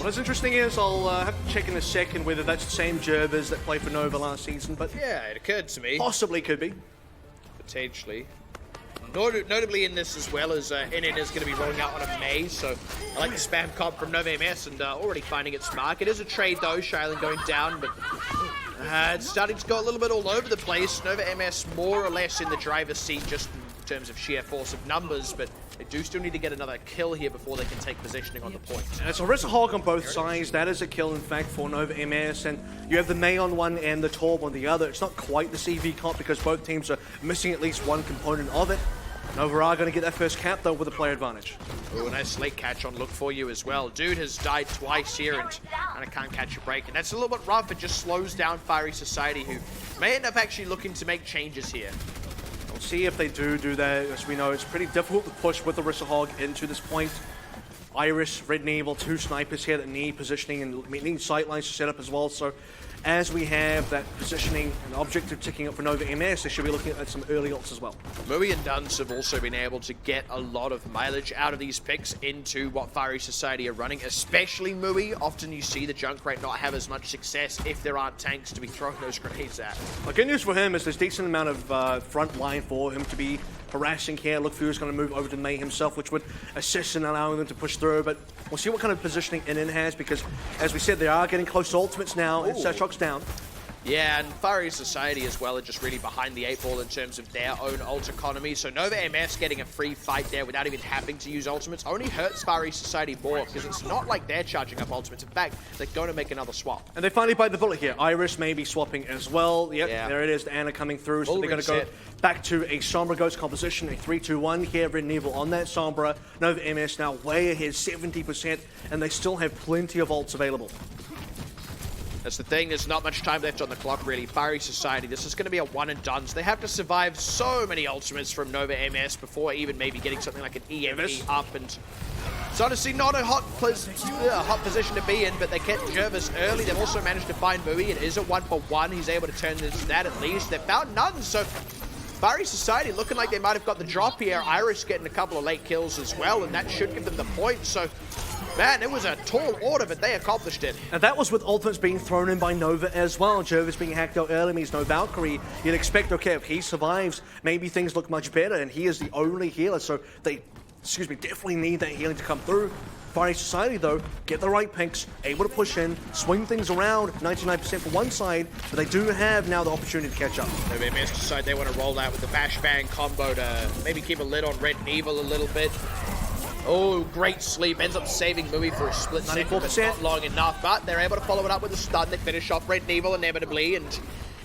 What's interesting is I'll have to check in a second whether that's the same Jervers that played for Nova last season, but yeah, it occurred to me. Possibly could be. Potentially. Notably in this as well as NN is going to be rolling out on a May, so I like the spam comp from Nova MS and already finding its mark. It is a trade though, Shailen going down, but it's starting to go a little bit all over the place. Nova MS more or less in the driver's seat just in terms of sheer force of numbers, but they do still need to get another kill here before they can take positioning on the point. And it's a Rissa Hog on both sides. That is a kill, in fact, for Nova MS. And you have the May on one and the Torb on the other. It's not quite the CV comp because both teams are missing at least one component of it. Nova are going to get that first cap, though, with a player advantage. Oh, a nice late catch on look for you as well. Dude has died twice here and kind of can't catch a break. And that's a little bit rough. It just slows down Fiery Society, who may end up actually looking to make changes here. We'll see if they do that. As we know, it's pretty difficult to push with the Rissa Hog into this point. Iris, Red and Evil, two snipers here that need positioning and need sight lines to set up as well. So as we have that positioning and objective ticking up for Nova MS, they should be looking at some early ults as well. Mui and Duns have also been able to get a lot of mileage out of these picks into what Fiery Society are running, especially Mui. Often you see the Junkrat not have as much success if there aren't tanks to be throwing those grenades at. The good news for him is there's a decent amount of front line for him to be harassing here. Look, Fury's going to move over to May himself, which would assist in allowing them to push through, but we'll see what kind of positioning NN has, because as we said, they are getting close to ultimates now, and Sashok's down. Yeah, and Fiery Society as well are just really behind the 8 ball in terms of their own ult economy. So Nova MS getting a free fight there without even having to use ultimates only hurts Fiery Society more, because it's not like they're charging up ultimates. In fact, they're going to make another swap. And they finally bite the bullet here. Iris may be swapping as well. Yep, yeah. There it is. Anna coming through. So they're going to go back to a Sombra Ghost composition, a 3-2-1 here. Red and Evil on that Sombra. Nova MS now way ahead, 70%, and they still have plenty of ults available. That's the thing, there's not much time left on the clock, really. Fiery Society, this is going to be a one and done. So they have to survive so many ultimates from Nova MS before even maybe getting something like an EMP up. And it's honestly not a hot position to be in, but they get Jervis early. They've also managed to find Mui. It is a 1-for-1. He's able to turn this to that at least. They've found none, so Fiery Society looking like they might have got the drop here. Iris getting a couple of late kills as well, and that should give them the point. So man, it was a tall order, but they accomplished it. And that was with ultimates being thrown in by Nova as well. Jervis being hacked out early means no Valkyrie. You'd expect, okay, if he survives, maybe things look much better, and he is the only healer, so they, definitely need that healing to come through. Fiery Society, though, get the right picks, able to push in, swing things around, 99% for one side, but they do have now the opportunity to catch up. Nova MS decide they want to roll out with the Bash Bang combo to maybe keep a lid on Red and Evil a little bit. Oh, great sleep. Ends up saving Mui for a split second, but not long enough. But they're able to follow it up with a stun. They finish off Red and Evil inevitably, and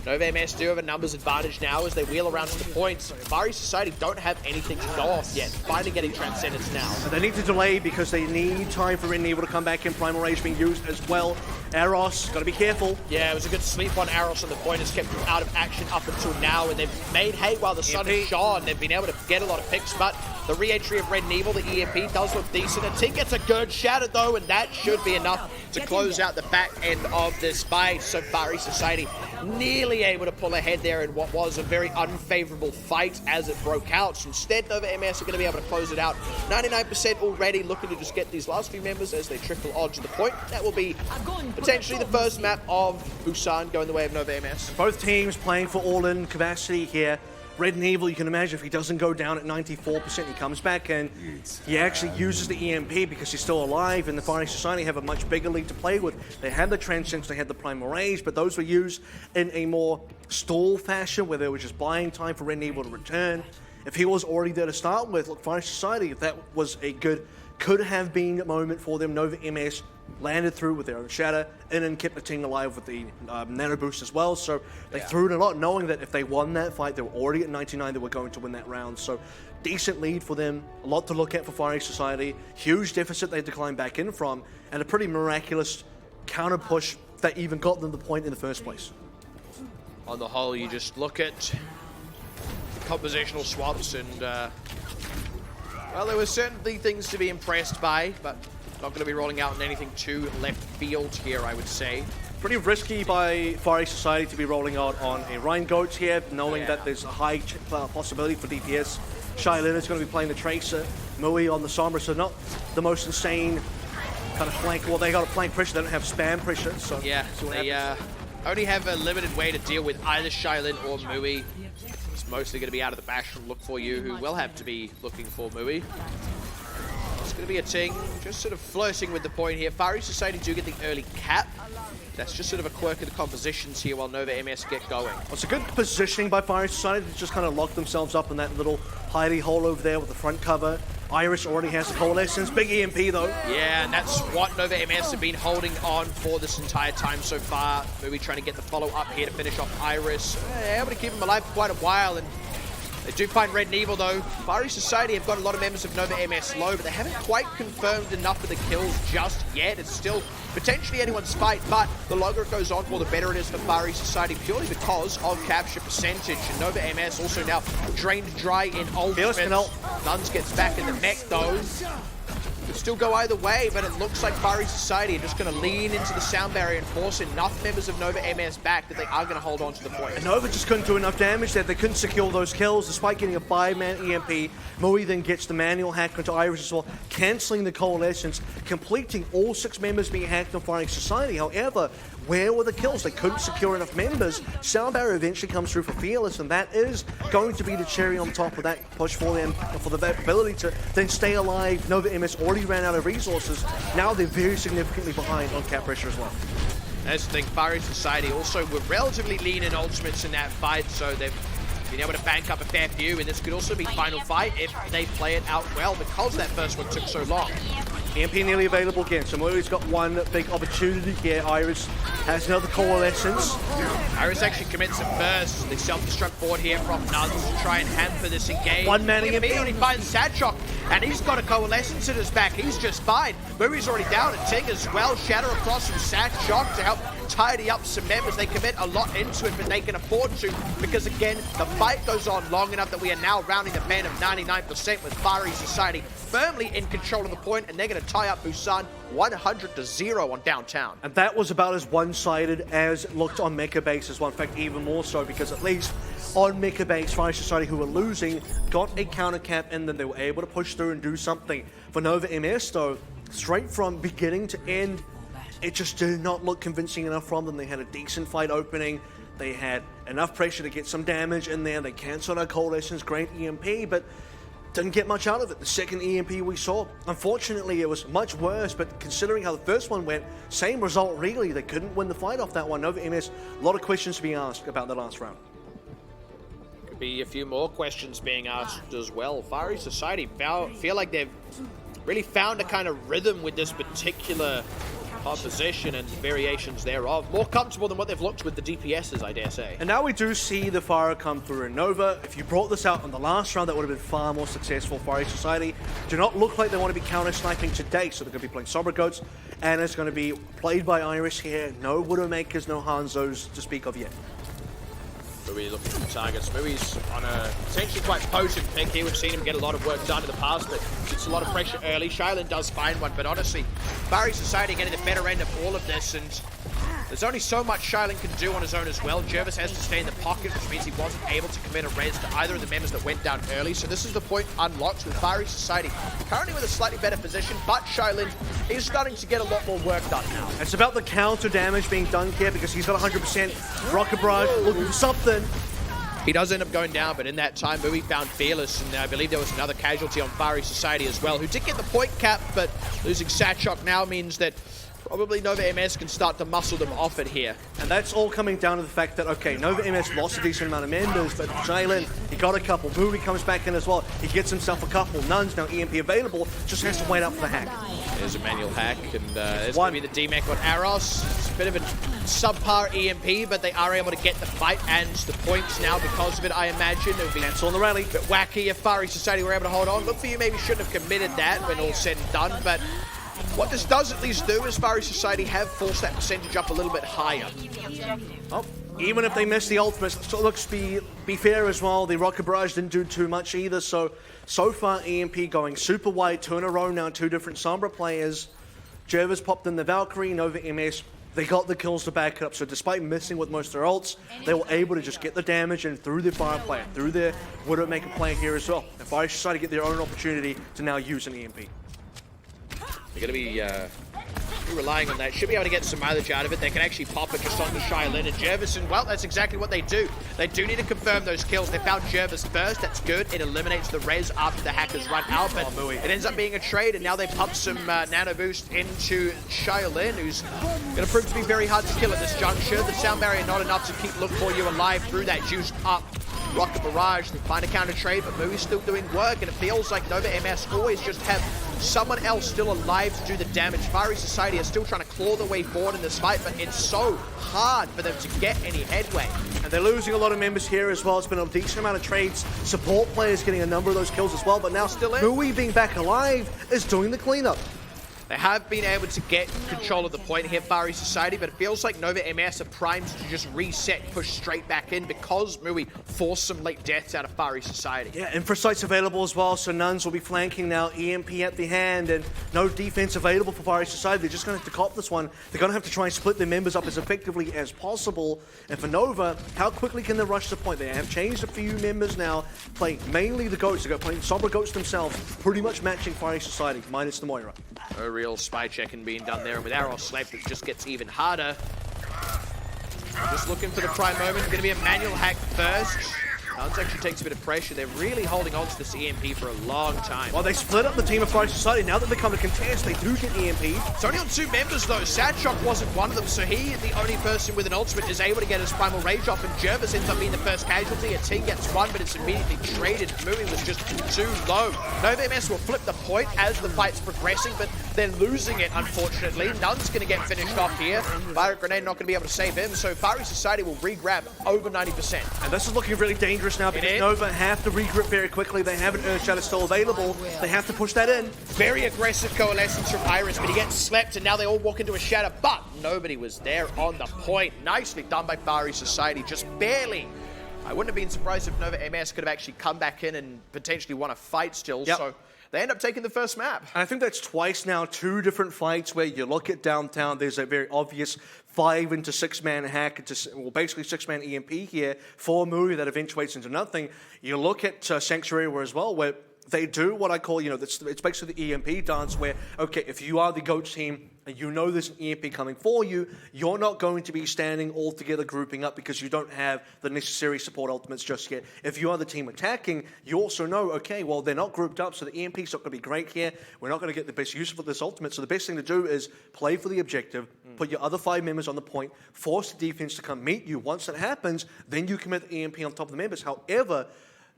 Nova MS do have a numbers advantage now as they wheel around to the points. Fiery Society don't have anything to go off yet. Finally getting Transcendence now. And they need to delay because they need time for Red and Evil to come back in. Primal Rage being used as well. Eros, gotta be careful. Yeah, it was a good sleep on Eros on the point. It's kept him out of action up until now, and they've made hay while the sun has shone. They've been able to get a lot of picks, but the re-entry of Red and Evil, the EMP, does look decent. And Tink gets a good shattered though, and that should be enough to close out the back end of this fight. So Fiery Society nearly able to pull ahead there in what was a very unfavorable fight as it broke out. So instead, Nova MS are going to be able to close it out. 99% already, looking to just get these last few members as they trickle onto the point. That will be potentially the first map of Busan going the way of Nova MS. Both teams playing for all-in capacity here. Red and Evil, you can imagine if he doesn't go down at 94%, he comes back and he actually uses the EMP because he's still alive, and the Fiery Society have a much bigger lead to play with. They had the Transcendence, they had the Primal Rage, but those were used in a more stall fashion where they were just buying time for Red and Evil to return. If he was already there to start with, look, Fiery Society, if that was a good, could have been a moment for them. Nova MS landed through with their own shatter and then kept the team alive with the nano boost as well. So they threw it a lot, knowing that if they won that fight, they were already at 99, they were going to win that round. So decent lead for them, a lot to look at for Fiery Society, huge deficit they had to climb back in from, and a pretty miraculous counter push that even got them the point in the first place. On the whole, you just look at compositional swaps and, well, there were certainly things to be impressed by, but not going to be rolling out in anything too left field here, I would say. Pretty risky by Fiery Society to be rolling out on a Rhine Goat here, knowing that there's a high possibility for DPS. Shailin is going to be playing the Tracer, Mui on the Sombra, so not the most insane kind of flank. Well, they got a flank pressure. They don't have spam pressure. So yeah, they only have a limited way to deal with either Shailin or Mui. It's mostly going to be out of the bash and look for you, who will have to be looking for Mui. It's going to be a Ting, just sort of flirting with the point here. Far East Society do get the early cap. That's just sort of a quirk of the compositions here while Nova MS get going. Well, it's a good positioning by Fire Society to just kind of lock themselves up in that little hidey hole over there with the front cover. Iris already has the Coalescence. Big EMP though. Yeah, and that's what Nova MS have been holding on for this entire time so far. Maybe trying to get the follow up here to finish off Iris. Able to keep him alive for quite a while, and they do find Red and Evil though. Far East Society have got a lot of members of Nova MS low, but they haven't quite confirmed enough of the kills just yet. It's still potentially anyone's fight, but the longer it goes on, well, the better it is for Far East Society, purely because of capture percentage. And Nova MS also now drained dry in ultimates. Nuns gets back in the mech though. Could still go either way, but it looks like Far East Society are just going to lean into the sound barrier and force enough members of Nova MS back that they are going to hold on to the point. And Nova just couldn't do enough damage there. They couldn't secure those kills despite getting a 5-man EMP. Mui then gets the manual hack onto Iris as well, cancelling the Coalescence, completing all 6 members being hacked on Far East Society. However, where were the kills? They couldn't secure enough members. Sound barrier eventually comes through for Fearless, and that is going to be the cherry on top of that push for them, for the ability to then stay alive. Nova MS already ran out of resources. Now they're very significantly behind on cap pressure as well. That's the thing, Far East Society also were relatively lean in ultimates in that fight, so they've been able to bank up a fair few, and this could also be final fight if they play it out well, because that first one took so long. EMP nearly available again, so Mui's got one big opportunity here. Iris has another Coalescence. Iris actually commits it first. They self-destruct forward here from Nuns to try and hamper this engage. 1-man He immediately finds Sadchok, and he's got a Coalescence in his back. He's just fine. Mui's already down, and Ting as well. Shatter across from Sadchok to help tidy up some members. They commit a lot into it, but they can afford to, because again, the fight goes on long enough that we are now rounding the band of 99% with Far East Society firmly in control of the point, and they're going to tie up Busan 100-0 on downtown. And that was about as one-sided as it looked on Mecha Base as well. In fact, even more so, because at least on Mecha Base, Fire Society, who were losing, got a counter cap, and then they were able to push through and do something. For Nova MS, though, straight from beginning to end, it just did not look convincing enough from them. They had a decent fight opening. They had enough pressure to get some damage in there. They cancelled our Coalescence, great EMP, but didn't get much out of it. The second EMP we saw, unfortunately, it was much worse, but considering how the first one went, same result really. They couldn't win the fight off that one. Nova MS, a lot of questions to be asked about the last round. Could be a few more questions being asked as well. Far East Society feel like they've really found a kind of rhythm with this particular composition and variations thereof. More comfortable than what they've looked with the DPSs, I dare say. And now we do see the fire come through in Nova. If you brought this out on the last round, that would have been far more successful. Far East Society do not look like they want to be counter-sniping today, so they're going to be playing Sombra Goats, and it's going to be played by Iris here. No Widowmakers, no Hanzos to speak of yet. Mui looking for targets. Mui's on a potentially quite potent pick here. We've seen him get a lot of work done in the past, but it's a lot of pressure early. Shailin does find one, but honestly, Far East Society getting the better end of all of this, and there's only so much Shailin can do on his own as well. Jervis has to stay in the pocket, which means he wasn't able to commit a res to either of the members that went down early. So this is the point unlocked with Far East Society currently with a slightly better position, but Shailin is starting to get a lot more work done now. It's about the counter damage being done here because he's got 100% Rocket Barrage looking for something. He does end up going down, but in that time, Mui found Fearless, and I believe there was another casualty on Far East Society as well, who did get the point cap, but losing Satchok now means that probably Nova MS can start to muscle them off it here. And that's all coming down to the fact that, okay, Nova MS lost a decent amount of members, but Shailin, he got a couple. Mui comes back in as well. He gets himself a couple. Nuns now EMP available, just has to wait up for the hack. There's a manual hack, and there's going to be the D-Mech on Aros. It's a bit of a subpar EMP, but they are able to get the fight and the points now because of it, I imagine. It would be cancel on the rally. A bit wacky if Far East Society were able to hold on. Look for you, maybe shouldn't have committed that when all said and done, but what this does at least do is Far East Society have forced that percentage up a little bit higher. Oh, even if they miss the ultimates, so looks be fair as well. The Rocket Barrage didn't do too much either, so far EMP going super wide, 2 in a row now, 2 different Sombra players. Jervis popped in the Valkyrie, Nova MS, they got the kills to back it up, so despite missing with most of their ults, they were able to just get the damage and through their fire player, through their Widowmaker player here as well. And Fire Society get their own opportunity to now use an EMP. They're going to be be relying on that. Should be able to get some mileage out of it. They can actually pop it just onto Shaolin and Jervis, and well, that's exactly what they do. They do need to confirm those kills. They found Jervis first. That's good. It eliminates the res after the hackers run out, but it ends up being a trade, and now they pump some nano boost into Shaolin, who's going to prove to be very hard to kill at this juncture. The sound barrier not enough to keep Look For You alive through that juiced up rocket barrage. They find a counter trade, but Mui's still doing work, and it feels like Nova MS always just have someone else still alive to do the damage. Fiery Society are still trying to claw their way forward in this fight, but it's so hard for them to get any headway. And they're losing a lot of members here as well. It's been a decent amount of trades. Support players getting a number of those kills as well, but now Still in. Mui being back alive is doing the cleanup. They have been able to get control of the point here, Fiery Society, but it feels like Nova MS are primed to just reset, push straight back in because Mui forced some late deaths out of Fiery Society. Yeah, infra sites available as well, so Nuns will be flanking now, EMP at the hand, and no defense available for Fiery Society. They're just going to have to cop this one. They're going to have to try and split their members up as effectively as possible. And for Nova, how quickly can they rush the point? They have changed a few members now, playing mainly the Goats. They're playing Sombra Goats themselves, pretty much matching Fiery Society, minus the Moira. No real spy checking being done there, and with Arrow slept, it just gets even harder. Just looking for the prime moment. Going to be a manual hack first. Nuns actually takes a bit of pressure. They're really holding on to this EMP for a long time. Well, they split up the team of Fiery Society. Now that they come to contest, they do get EMP. It's only on 2 members though. Sadshok wasn't one of them, so he, the only person with an ultimate, is able to get his primal rage off, and Jervis ends up being the first casualty. A team gets one, but it's immediately traded. Mui was just too low. Nova MS will flip the point as the fight's progressing, but they're losing it, unfortunately. Nun's going to get finished off here. Fire Grenade not going to be able to save him, so Fiery Society will re-grab over 90%. And this is looking really dangerous now because Nova have to regroup very quickly. They have an Earth Shatter still available. They have to push that in. Very aggressive coalescence from Iris, but he gets slept, and now they all walk into a shatter, but nobody was there on the point. Nicely done by Fiery Society, just barely. I wouldn't have been surprised if Nova MS could have actually come back in and potentially won a fight still, so they end up taking the first map. And I think that's twice now, 2 different fights where you look at downtown, there's a very obvious 5 into 6-man hack, well, basically 6-man EMP here for Mui that eventuates into nothing. You look at Sanctuary as well, where they do what I call, it's basically the EMP dance where, okay, if you are the Goats team and you know there's an EMP coming for you, you're not going to be standing all together grouping up because you don't have the necessary support ultimates just yet. If you are the team attacking, you also know, okay, well, they're not grouped up, so the EMP's not going to be great here. We're not going to get the best use of this ultimate, so the best thing to do is play for the objective, put your other 5 members on the point, force the defense to come meet you. Once that happens, then you commit the EMP on top of the members. However,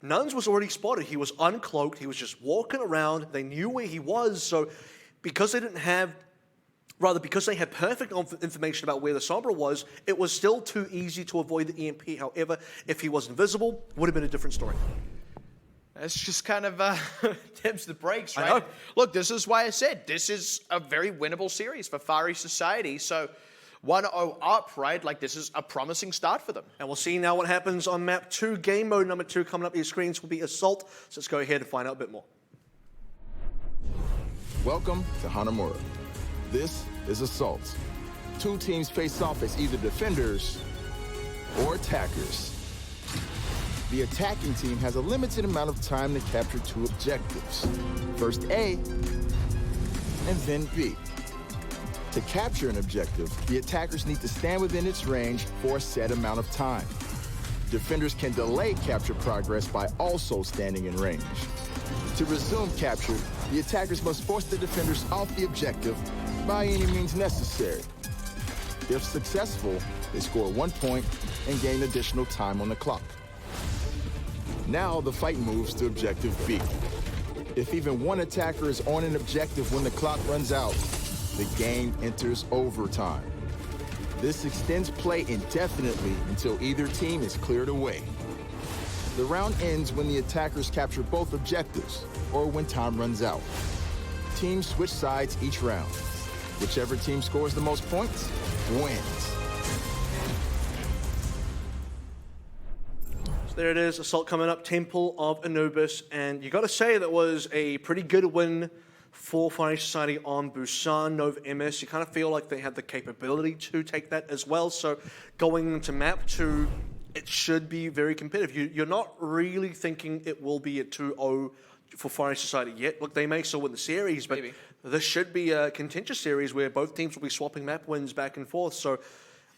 Nuns was already spotted. He was uncloaked. He was just walking around. They knew where he was. So because they didn't have, because they had perfect information about where the Sombra was, it was still too easy to avoid the EMP. However, if he was invisible, would have been a different story. That's just kind of tempts the brakes, right? Look, this is why I said this is a very winnable series for Fiery Society. So 1-0 up, right? Like, this is a promising start for them. And we'll see now what happens on map 2. Game mode number 2 coming up. Your screens will be Assault. So let's go ahead and find out a bit more. Welcome to Hanamura. This is Assault. 2 teams face off as either defenders or attackers. The attacking team has a limited amount of time to capture 2 objectives. First A, and then B. To capture an objective, the attackers need to stand within its range for a set amount of time. Defenders can delay capture progress by also standing in range. To resume capture, the attackers must force the defenders off the objective by any means necessary. If successful, they score 1 point and gain additional time on the clock. Now the fight moves to objective B. If even one attacker is on an objective when the clock runs out, the game enters overtime. This extends play indefinitely until either team is cleared away. The round ends when the attackers capture both objectives or when time runs out. Teams switch sides each round. Whichever team scores the most points wins. So there it is, Assault coming up, Temple of Anubis, and you got to say that was a pretty good win for Fiery Society on Busan. Nova MS, you kind of feel like they had the capability to take that as well. So going into map 2, it should be very competitive. You're not really thinking it will be a 2-0 for Fire Society yet. Look, they may still win the series, but this should be a contentious series where both teams will be swapping map wins back and forth. So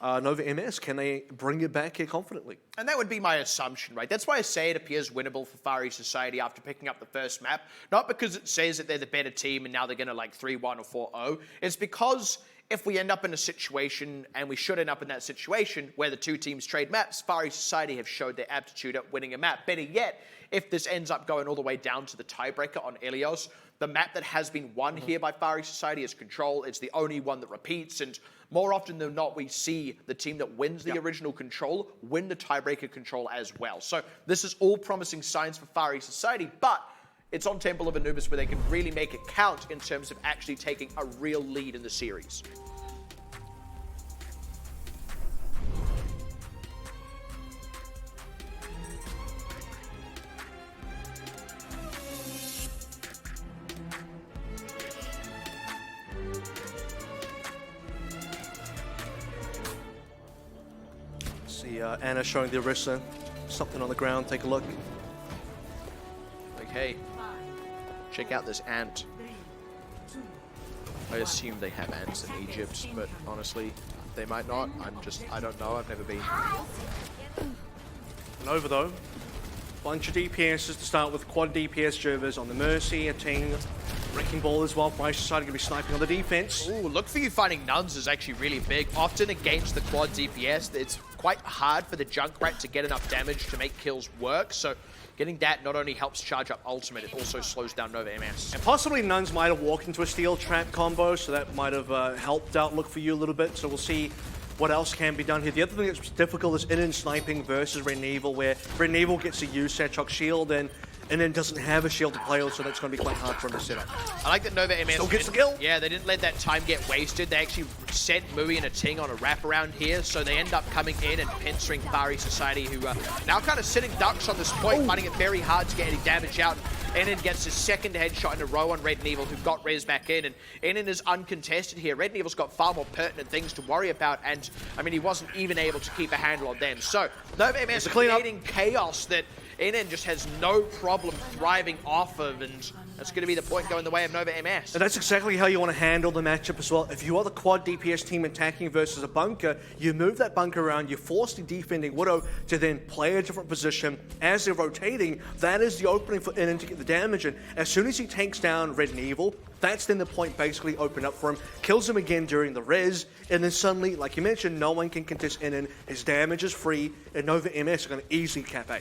Nova MS, can they bring it back here confidently? And that would be my assumption, right? That's why I say it appears winnable for Far East Society after picking up the first map. Not because it says that they're the better team and now they're going to like 3-1 or 4-0. It's because if we end up in a situation, and we should end up in that situation, where the two teams trade maps, Far East Society have showed their aptitude at winning a map. Better yet, if this ends up going all the way down to the tiebreaker on Ilios, the map that has been won here by Far East Society is Control. It's the only one that repeats, and more often than not, we see the team that wins the original Control win the tiebreaker Control as well. So this is all promising signs for Far East Society, but it's on Temple of Anubis where they can really make it count in terms of actually taking a real lead in the series. See Anna showing the Orisa. Something on the ground, take a look. Okay, check out this ant. I assume they have ants in Egypt, but honestly, they might not. I don't know, I've never been. Nova though, bunch of DPSs to start with, quad DPS Jervers on the Mercy, a team Wrecking Ball as well. Fire Society going to be sniping on the defense. Ooh, look for you finding nuns is actually really big. Often against the quad DPS, it's quite hard for the Junkrat to get enough damage to make kills work, so getting that not only helps charge up ultimate, it also slows down Nova MS. And possibly nuns might have walked into a steel trap combo, so that might have helped out look for you a little bit. So we'll see what else can be done here. The other thing that's difficult is in sniping versus Red Evil, where Red Evil gets to use Satchok shield and then doesn't have a shield to play with, so that's going to be quite hard for him to set up. I like that Nova MS still gets the kill. Yeah, they didn't let that time get wasted. They actually sent Mui and a Ting on a wraparound here, so they end up coming in and pincering Far East Society, who are now kind of sitting ducks on this point, finding it very hard to get any damage out. Enin gets his second headshot in a row on Red Evil, who got res back in, and Enin is uncontested here. Red Evil's got far more pertinent things to worry about, and I mean, he wasn't even able to keep a handle on them. So Nova MS creating chaos that Enin just has no problem thriving off of, and that's going to be the point going the way of Nova MS. And that's exactly how you want to handle the matchup as well. If you are the quad DPS team attacking versus a bunker, you move that bunker around, you force the defending Widow to then play a different position. As they're rotating, that is the opening for Enin to get the damage, and as soon as he takes down Red and Evil, that's then the point basically opened up for him, kills him again during the res, and then suddenly, like you mentioned, no one can contest Enin, his damage is free, and Nova MS are going to easily cap A.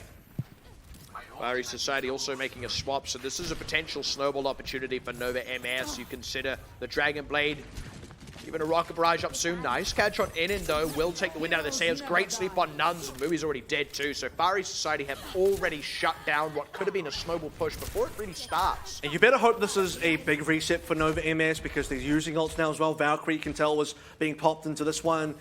Far East Society also making a swap, so this is a potential snowball opportunity for Nova MS. You consider the Dragon Blade, even a Rocket Barrage up soon. Nice catch on Enin though, will take the wind out of their sails. Great sleep on Nuns, and Mui's already dead too. So Far East Society have already shut down what could have been a snowball push before it really starts. And you better hope this is a big reset for Nova MS, because they're using ults now as well. Valkyrie, you can tell, was being popped into this one.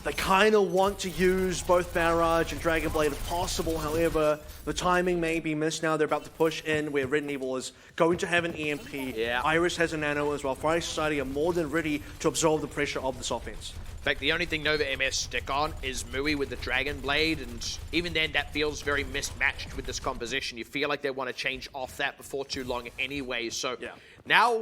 They kind of want to use both Barrage and Dragon Blade if possible. However, the timing may be missed now. They're about to push in where Red and Evil is going to have an EMP. Yeah. Iris has a nano as well. Fire Society are more than ready to absorb the pressure of this offense. In fact, the only thing Nova MS stick on is Mui with the Dragon Blade, and even then that feels very mismatched with this composition. You feel like they want to change off that before too long anyway. So now,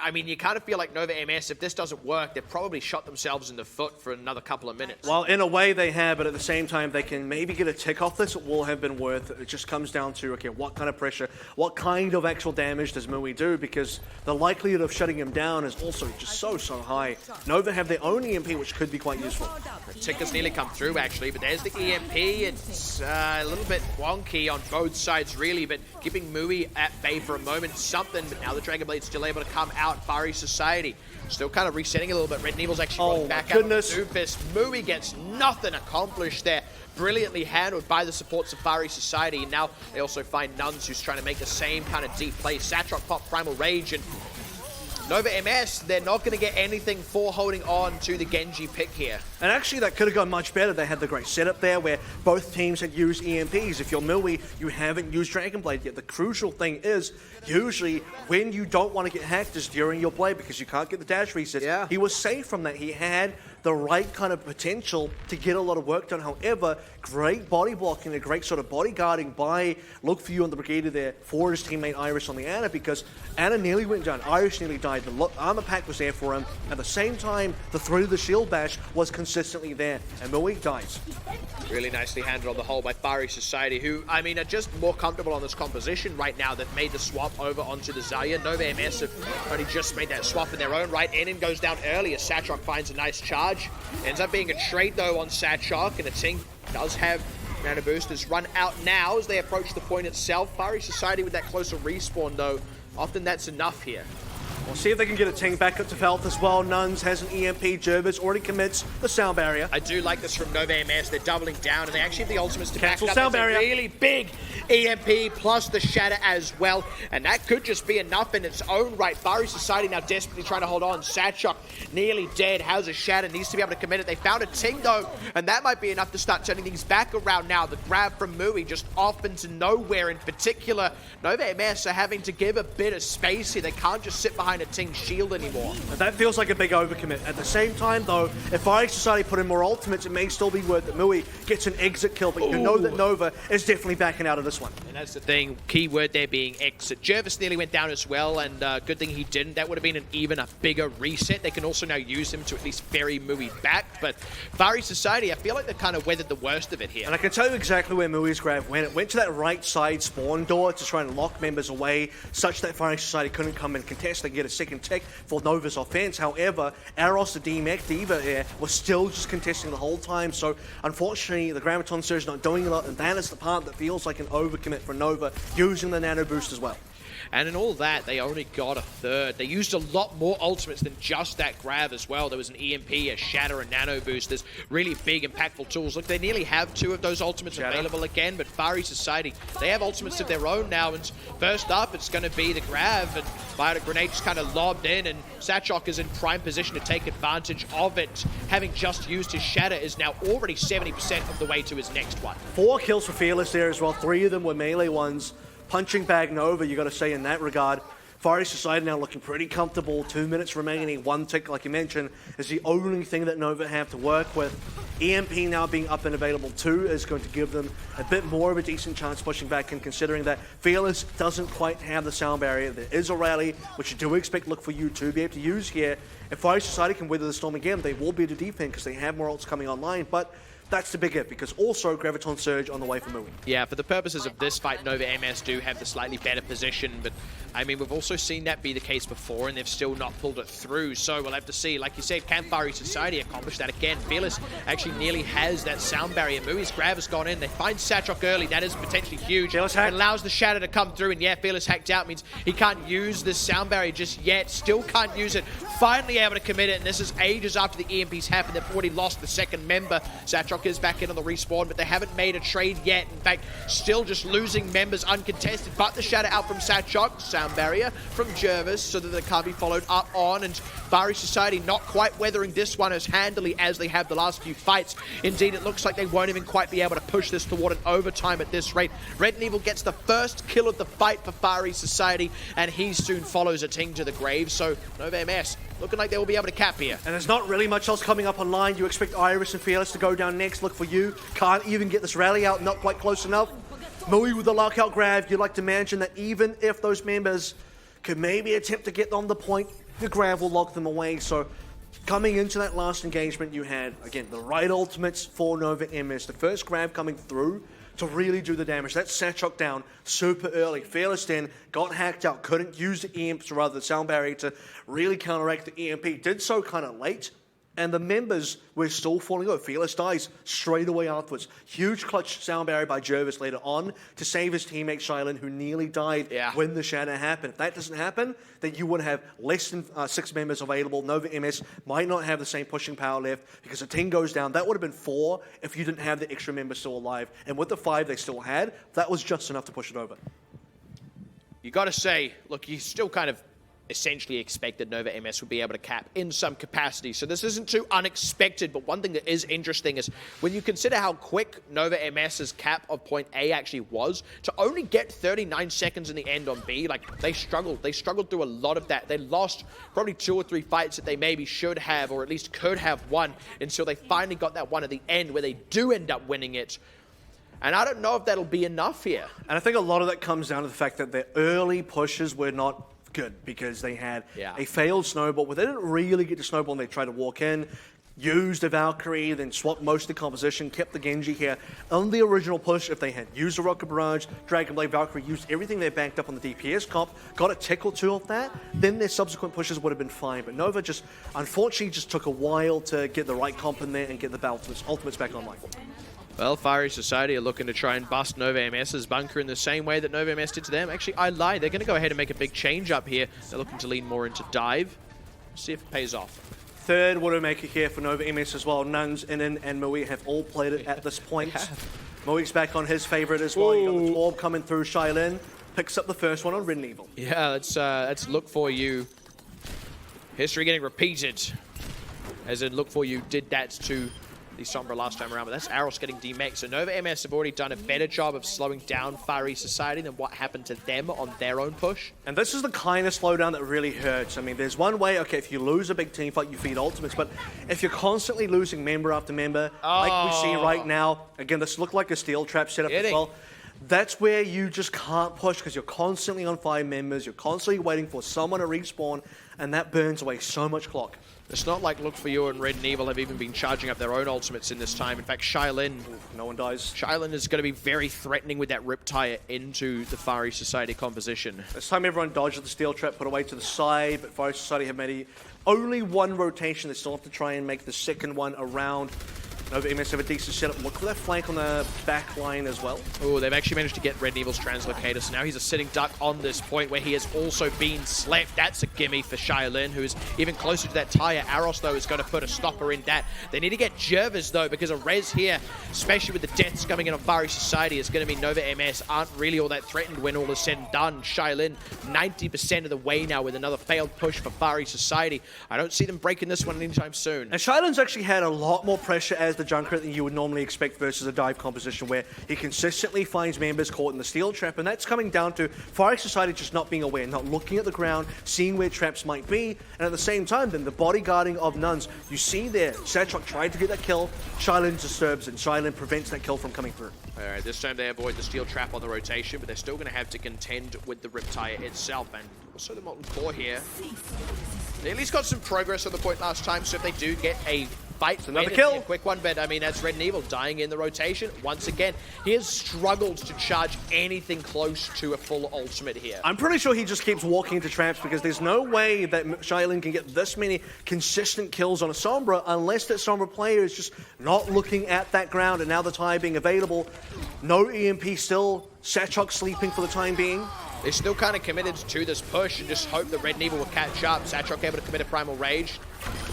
I mean, you kind of feel like Nova MS, if this doesn't work, they've probably shot themselves in the foot for another couple of minutes. Well, in a way they have, but at the same time, they can maybe get a tick off this. It will have been worth it. It just comes down to, okay, what kind of pressure, what kind of actual damage does Mui do? Because the likelihood of shutting him down is also just so high. Nova have their own EMP, which could be quite useful. The tick has nearly come through, actually, but there's the EMP. It's a little bit wonky on both sides, really, but keeping Mui at bay for a moment is something, but now the Dragon Blade's still able to come out. Far East Society still kind of resetting a little bit. Red Evil's actually going back out with Doofus. Mui gets nothing accomplished there. Brilliantly handled by the supports of Far East Society. And now they also find Nuns, who's trying to make the same kind of deep play. Satrok pop Primal Rage, and Nova MS, they're not going to get anything for holding on to the Genji pick here. And actually, that could have gone much better. They had the great setup there where both teams had used EMPs. If you're Millie, you haven't used Dragon Blade yet. The crucial thing is, usually, when you don't want to get hacked is during your play because you can't get the dash reset. Yeah. He was safe from that. He had the right kind of potential to get a lot of work done. However, great body blocking, a great sort of bodyguarding by Look For You on the Brigadier there for his teammate Iris on the Ana, because Ana nearly went down. Iris nearly died. The armor pack was there for him. At the same time, the threat of the shield bash was consistently there, and Millie dies. Really nicely handled on the whole by Fiery Society, who, I mean, are just more comfortable on this composition right now. They've made the swap over onto the Zarya. Nova MS have only just made that swap in their own right. Enin goes down early as Satchok finds a nice charge. Ends up being a trade, though, on Satchok, and the team does have Nano Boosters run out now as they approach the point itself. Fiery Society with that closer respawn, though, often that's enough here. We'll see if they can get a ting back up to Felth as well. Nuns has an EMP. Jervis already commits the sound barrier. I do like this from Nova MS. They're doubling down, and they actually have the ultimates to Cancel back up. sound barrier. That's a really big EMP plus the Shatter as well, and that could just be enough in its own right. Fiery Society now desperately trying to hold on. Satchok nearly dead. Has a Shatter, needs to be able to commit it. They found a ting, though, and that might be enough to start turning things back around now. The grab from Mui just off into nowhere. In particular, Nova MS are having to give a bit of space here. They can't just sit behind a ting shield anymore. And that feels like a big overcommit. At the same time, though, if Fiery Society put in more ultimates, it may still be worth that Mui gets an exit kill, but you know that Nova is definitely backing out of this one. And that's the thing, key word there being exit. Jervis nearly went down as well, and good thing he didn't. That would have been even a bigger reset. They can also now use him to at least ferry Mui back, but Fiery Society, I feel like they kind of weathered the worst of it here. And I can tell you exactly where Mui's grab went. It went to that right side spawn door to try and lock members away, such that Fiery Society couldn't come and contest. They get a second tick for Nova's offense. However, Aros, the DMech Diva here, was still just contesting the whole time. So, unfortunately, the Graviton Surge not doing a lot, and that is the part that feels like an overcommit for Nova, using the Nano Boost as well. And in all that, they only got a third. They used a lot more ultimates than just that grab as well. There was an EMP, a Shatter, a Nano Boost. There's really big, impactful tools. Look, they nearly have two of those ultimates available again, but Fiery Society, they have ultimates of their own now. And first up, it's going to be the grab, and Biotic Grenade just kind of lobbed in, and Satchok is in prime position to take advantage of it. Having just used his Shatter, is now already 70% of the way to his next one. 4 kills for Fearless there as well. 3 of them were melee ones. Punching bag Nova, you got to say in that regard. Fiery Society now looking pretty comfortable. 2 minutes remaining. 1 tick, like you mentioned, is the only thing that Nova have to work with. EMP now being up and available too is going to give them a bit more of a decent chance pushing back in, considering that Fearless doesn't quite have the sound barrier. There is a rally, which you do expect Look For You to be able to use here. If Fiery Society can weather the storm again, they will be able to defend because they have more ults coming online, but that's the big if, because also Graviton Surge on the way for Mui. Yeah, for the purposes of this fight, Nova MS do have the slightly better position, but I mean, we've also seen that be the case before, and they've still not pulled it through, so we'll have to see. Like you said, can Fiery Society accomplish that again? Fearless actually nearly has that sound barrier. Mui's grab has gone in. They find Satchok early. That is potentially huge. Fearless It allows the Shatter to come through, and yeah, Fearless hacked out means he can't use this sound barrier just yet. Still can't use it. Finally able to commit it, and this is ages after the EMPs happened. They've already lost the second member. Satchok is back in on the respawn, but they haven't made a trade yet. In fact, still just losing members uncontested, but the Shatter out from Satchok. Sound barrier from Jervis so that they can't be followed up on, and Fiery Society not quite weathering this one as handily as they have the last few fights. Indeed, it looks like they won't even quite be able to push this toward an overtime at this rate. Red and Evil gets the first kill of the fight for Fiery Society, and he soon follows a ting to the grave, so Nova MS looking like they will be able to cap here. And there's not really much else coming up online. You expect Iris and Fearless to go down next. Look For You can't even get this rally out, not quite close enough. Mui with the lockout grab. You'd like to imagine that even if those members could maybe attempt to get on the point, the grab will lock them away. So coming into that last engagement, you had, again, the right ultimates for Nova MS. The first grab coming through to really do the damage. That's Satchok down super early. Fearless then got hacked out, couldn't use the EMPs, or rather the sound barrier, to really counteract the EMP. Did so kind of late, and the members were still falling over. Fearless dies straight away afterwards. Huge clutch sound barrier by Jervis later on to save his teammate Shylin, who nearly died when the Shatter happened. If that doesn't happen, then you would have less than 6 members available. Nova MS might not have the same pushing power left because the team goes down. That would have been 4 if you didn't have the extra members still alive. And with the 5 they still had, that was just enough to push it over. You got to say, look, you still kind of essentially expected Nova MS would be able to cap in some capacity. So this isn't too unexpected, but one thing that is interesting is when you consider how quick Nova MS's cap of point A actually was, to only get 39 seconds in the end on B, like they struggled. They struggled through a lot of that. They lost probably 2 or 3 fights that they maybe should have, or at least could have won, until they finally got that one at the end where they do end up winning it. And I don't know if that'll be enough here. And I think a lot of that comes down to the fact that their early pushes were not good because they had a failed snowball where they didn't really get to snowball and they tried to walk in, used a Valkyrie, then swapped most of the composition, kept the Genji here. On the original push, if they had used a Rocket Barrage, Dragon Blade Valkyrie, used everything they banked up on the DPS comp, got a tick or two off that, then their subsequent pushes would have been fine. But Nova just, unfortunately, just took a while to get the right comp in there and get the ultimates back online. Well, Fiery Society are looking to try and bust Nova MS's bunker in the same way that Nova MS did to them. Actually, I lied. They're going to go ahead and make a big change up here. They're looking to lean more into dive. See if it pays off. Third Widowmaker here for Nova MS as well. Nuns, Inon, and Mui have all played it at this point. Mui's back on his favorite as well. You got the Torb coming through. Shailin picks up the first one on Red and Evil. Yeah, let's look for you. History getting repeated. As in, look for you did that to the Sombra last time around, but that's Aros getting demexed. So Nova MS have already done a better job of slowing down Fiery Society than what happened to them on their own push. And this is the kind of slowdown that really hurts. I mean, there's one way, okay, if you lose a big team fight, you feed ultimates, but if you're constantly losing member after member, like we see right now, again, this looked like a steel trap setup as well, that's where you just can't push because you're constantly on 5 members, you're constantly waiting for someone to respawn, and that burns away so much clock. It's not like Look For You and Red and Evil have even been charging up their own ultimates in this time. In fact, Shailin... no one dies. Shailin is going to be very threatening with that Riptire into the Fiery Society composition. This time everyone dodged the steel trap, put away to the side, but Fiery Society have made only one rotation. They still have to try and make the second one around. Nova MS have a decent setup. Look for that flank on the back line as well. Oh, they've actually managed to get Red and Evil's translocator, so now he's a sitting duck on this point where he has also been slept. That's a gimme for Shailin, who is even closer to that tire. Aros, though, is going to put a stopper in that. They need to get Jervis, though, because a res here, especially with the deaths coming in on Fiery Society, is going to mean Nova MS aren't really all that threatened when all is said and done. Shailin, 90% of the way now with another failed push for Fiery Society. I don't see them breaking this one anytime soon. And Shailin's actually had a lot more pressure as the Junkrat than you would normally expect versus a dive composition where he consistently finds members caught in the steel trap, and that's coming down to Fiery Society just not being aware, not looking at the ground, seeing where traps might be, and at the same time then the bodyguarding of Nuns. You see there, Satrok tried to get that kill, Shailin disturbs and Shailin prevents that kill from coming through. Alright, this time they avoid the steel trap on the rotation, but they're still going to have to contend with the Riptire itself, and also the Molten Core here. They at least got some progress on the point last time, so if they do get a fight, another kill, a quick one, but I mean, that's Red and Evil dying in the rotation once again. He has struggled to charge anything close to a full ultimate here. I'm pretty sure he just keeps walking into traps because there's no way that Shailin can get this many consistent kills on a Sombra unless that Sombra player is just not looking at that ground, and now the tire being available, no EMP still, Satrok sleeping for the time being. They're still kind of committed to this push and just hope that Red and Evil will catch up. Satrok able to commit a Primal Rage.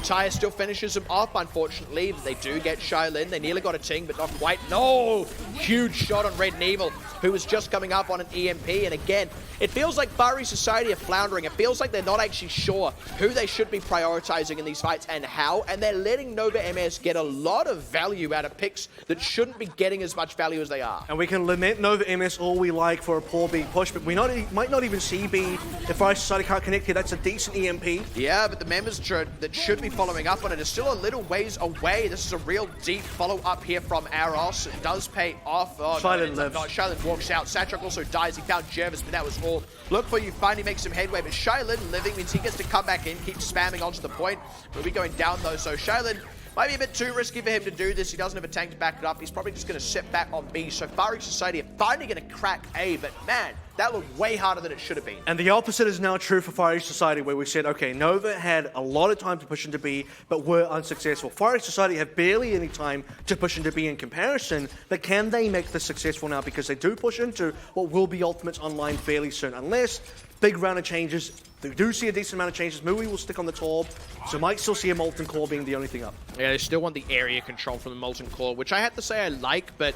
Tire still finishes him off, unfortunately. They do get Shailin. They nearly got a ting, but not quite. No! Huge shot on Red and Evil, who was just coming up on an EMP. And again, it feels like Fiery Society are floundering. It feels like they're not actually sure who they should be prioritizing in these fights and how. And they're letting Nova MS get a lot of value out of picks that shouldn't be getting as much value as they are. And we can lament Nova MS all we like for a poor B push, but we might not even see B if Fiery Society can't connect here. That's a decent EMP. Yeah, but the members that should be following up on it is still a little ways away. This is a real deep follow-up here from Aros. It does pay off. Oh, Shailin lives. Shailin walks out. Satrok also dies. He found Jervis, but that was all. Look for you finally make some headway, but Shailin living means he gets to come back in, keep spamming onto the point. We'll be going down though, so Shailin might be a bit too risky for him to do this. He doesn't have a tank to back it up. He's probably just going to sit back on B. So Fiery Society are finally going to crack A, but man, that looked way harder than it should have been. And the opposite is now true for Fiery Society, where we said, okay, Nova had a lot of time to push into B, but were unsuccessful. Fiery Society have barely any time to push into B in comparison, but can they make this successful now? Because they do push into what will be ultimates online fairly soon, unless big round of changes. They do see a decent amount of changes. Mui will stick on the Torb, so might still see a Molten Core being the only thing up. Yeah, they still want the area control from the Molten Core, which I have to say I like, but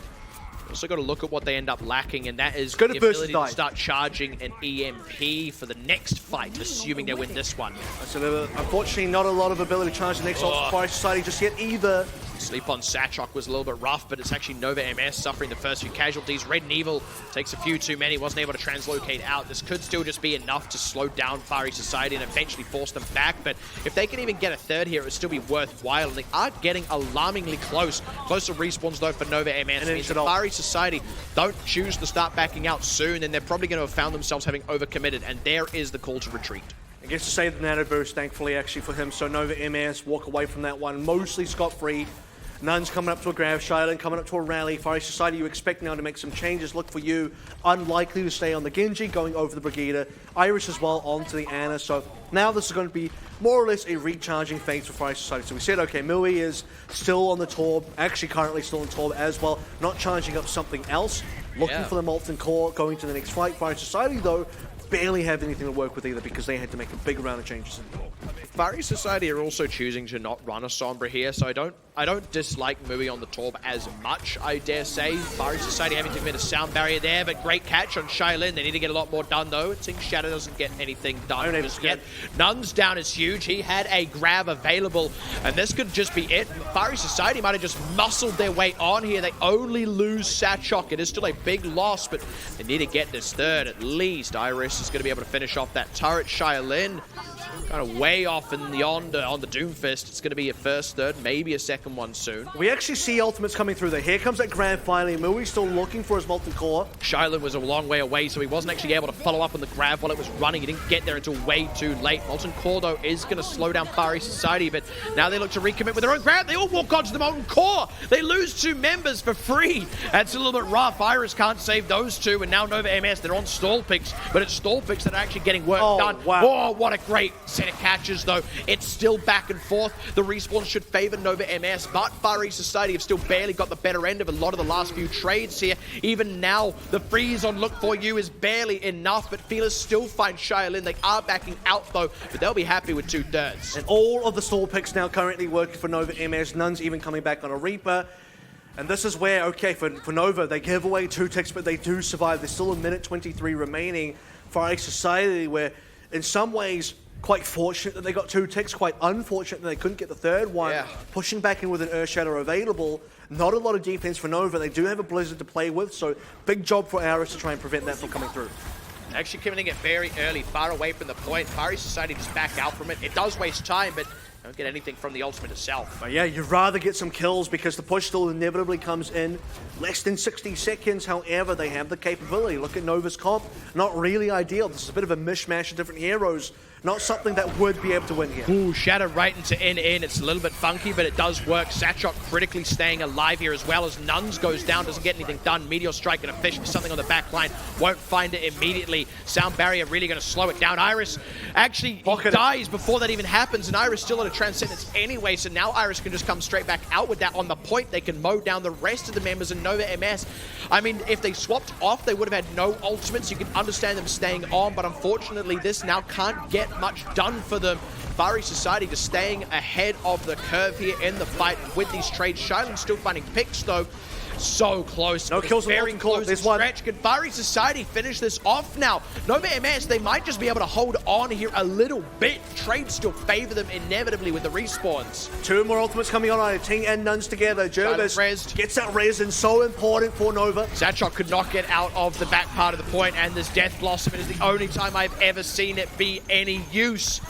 Also got to look at what they end up lacking, and that is Good the versus ability to dive. start charging an EMP for the next fight, assuming they win this one. So unfortunately, not a lot of ability to charge the next ult for Fire Society just yet either. Sleep on Satchok was a little bit rough, but it's actually Nova MS suffering the first few casualties. Red and Evil takes a few too many, wasn't able to translocate out. This could still just be enough to slow down Fiery Society and eventually force them back, but if they can even get a third here, it would still be worthwhile, and they are getting alarmingly close. Close to respawns, though, for Nova MS. And means if Fiery Society don't choose to start backing out soon, then they're probably going to have found themselves having overcommitted, and there is the call to retreat. I guess to save the nano boost, thankfully, actually, for him. So Nova MS walk away from that one, mostly scot-free. Nuns coming up to a grab, Shylin coming up to a rally. Fire Society, you expect now to make some changes. Look for you. Unlikely to stay on the Genji, going over the Brigida. Irish as well onto the Ana. So now this is going to be more or less a recharging phase for Fire Society. So we said, okay, Mui is still on the Torb, actually currently still on Torb as well, not charging up something else. Looking for the Molten Core, going to the next fight. Fire Society, though, barely have anything to work with either because they had to make a big round of changes in the Torb. Fiery Society are also choosing to not run a Sombra here, so I don't dislike Mui on the Torb as much, I dare say. Fiery Society having to commit a sound barrier there, but great catch on Shylin. They need to get a lot more done, though. It seems Shadow doesn't get anything done just yet. Nuns down is huge. He had a grab available, and this could just be it. Fiery Society might have just muscled their way on here. They only lose Satchok. It is still a big loss, but they need to get this third at least. Iris is going to be able to finish off that turret. Shylin kind of way off in the on the Doomfist. It's going to be a first, third, maybe a second one soon. We actually see ultimates coming through there. Here comes that grab finally. Mui's still looking for his Molten Core. Shylin was a long way away, so he wasn't actually able to follow up on the grab while it was running. He didn't get there until way too late. Molten Core, though, is going to slow down Fiery Society, but now they look to recommit with their own grab. They all walk onto the Molten Core. They lose 2 members for free. That's a little bit rough. Iris can't save those 2, and now Nova MS, they're on stall picks, but it's stall picks that are actually getting work done. Wow. Oh, what a great set of catches, though. It's still back and forth. The respawn should favor Nova MS, but Fiery Society have still barely got the better end of a lot of the last few trades here. Even now, the freeze on Look For You is barely enough, but Feelers still find Shylin. They are backing out, though, but they'll be happy with 2/3. And all of the stall picks now currently working for Nova MS. Nuns even coming back on a Reaper. And this is where, okay, for Nova, they give away 2 ticks, but they do survive. There's still a minute 23 remaining. Fiery Society, where in some ways, quite fortunate that they got 2 ticks, quite unfortunate that they couldn't get the third one. Yeah. Pushing back in with an Earth Shadow available. Not a lot of defense for Nova. They do have a Blizzard to play with, so big job for Aris to try and prevent that from coming through. Actually committing it very early, far away from the point. Fiery Society just back out from it. It does waste time, but don't get anything from the ultimate itself. But yeah, you'd rather get some kills because the push still inevitably comes in less than 60 seconds. However, they have the capability. Look at Nova's comp. Not really ideal. This is a bit of a mishmash of different heroes. Not something that would be able to win here. Ooh, Shadow right into NN. It's a little bit funky, but it does work. Satchok critically staying alive here as well as Nuns goes down, doesn't get anything done. Meteor Strike and a fish for something on the back line. Won't find it immediately. Sound Barrier really going to slow it down. Iris actually dies before that even happens, and Iris still at a Transcendence anyway, so now Iris can just come straight back out with that on the point. They can mow down the rest of the members in Nova MS. I mean, if they swapped off, they would have had no ultimates. You can understand them staying on, but unfortunately, this now can't get much done for them. Fiery Society just staying ahead of the curve here in the fight with these trades. Shylin still finding picks, though. So close. No kills, very close. There's one. Stretch. Can Fiery Society finish this off now? Nova MS, they might just be able to hold on here a little bit. Trades still favor them inevitably with the respawns. 2 more ultimates coming on either Ting and Nuns together. Jervis gets that res and so important for Nova. Satchok could not get out of the back part of the point, and this Death Blossom, it is the only time I've ever seen it be any use.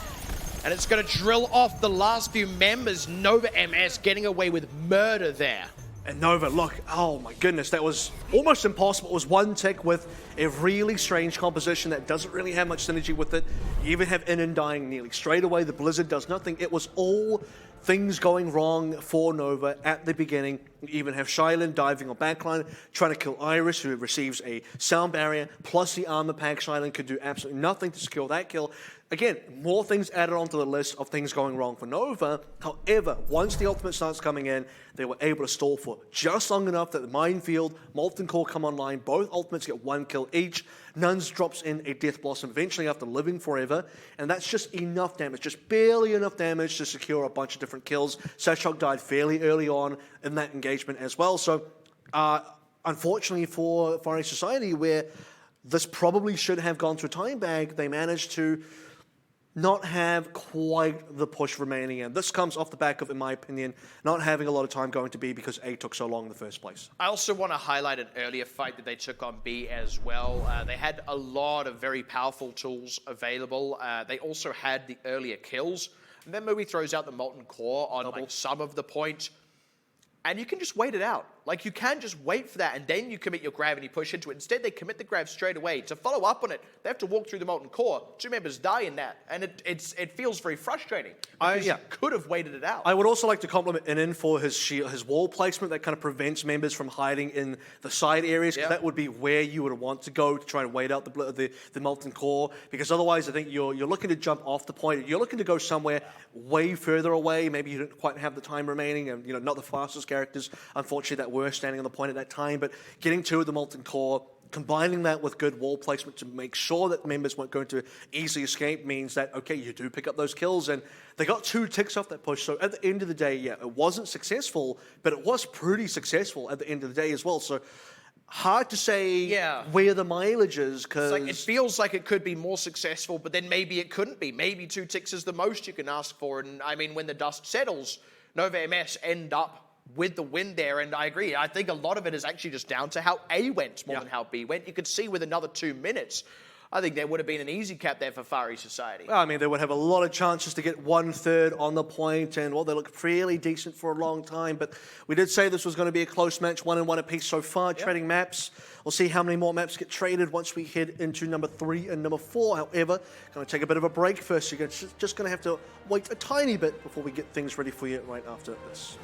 And it's going to drill off the last few members. Nova MS getting away with murder there. And Nova, look, oh my goodness, that was almost impossible. It was 1 tick with a really strange composition that doesn't really have much synergy with it. You even have In and dying nearly straight away. The Blizzard does nothing. It was all things going wrong for Nova at the beginning. You even have Shylin diving on backline, trying to kill Iris, who receives a sound barrier, plus the armor pack. Shylin could do absolutely nothing to secure that kill. Again, more things added onto the list of things going wrong for Nova. However, once the ultimate starts coming in, they were able to stall for just long enough that the Minefield, Molten Core come online. Both ultimates get 1 kill each. Nuns drops in a Death Blossom eventually after living forever. And that's just enough damage, just barely enough damage to secure a bunch of different kills. Satchok died fairly early on in that engagement as well. So, unfortunately for Far East Society, where this probably should have gone through time bag, they managed to not have quite the push remaining. And this comes off the back of, in my opinion, not having a lot of time going to B because A took so long in the first place. I also want to highlight an earlier fight that they took on B as well. They had a lot of very powerful tools available. They also had the earlier kills. And then Movie throws out the Molten Core on like some of the point. And you can just wait it out. Like, you can just wait for that, and then you commit your grav and you push into it. Instead, they commit the grav straight away. To follow up on it, they have to walk through the Molten Core. 2 members die in that, and it feels very frustrating. You could have waited it out. I would also like to compliment Inin for his wall placement that kind of prevents members from hiding in the side areas, because that would be where you would want to go to try and wait out the Molten Core, because otherwise I think you're looking to jump off the point. You're looking to go somewhere way further away. Maybe you don't quite have the time remaining, and not the fastest characters, unfortunately, that were standing on the point at that time, but getting to the Molten Core, combining that with good wall placement to make sure that members weren't going to easily escape means that, okay, you do pick up those kills, and they got 2 ticks off that push. So at the end of the day, yeah, it wasn't successful, but it was pretty successful at the end of the day as well. So hard to say where the mileage is, because it feels like it could be more successful, but then maybe it couldn't be. Maybe 2 ticks is the most you can ask for. And I mean, when the dust settles, Nova MS end up with the win there, and I agree. I think a lot of it is actually just down to how A went more than how B went. You could see with another 2 minutes, I think there would have been an easy cap there for Far East Society. Well, I mean, they would have a lot of chances to get 1/3 on the point, and, well, they look fairly decent for a long time, but we did say this was going to be a close match, 1-1 apiece so far, trading maps. We'll see how many more maps get traded once we head into number 3 and number 4. However, going to take a bit of a break first. You're just going to have to wait a tiny bit before we get things ready for you right after this.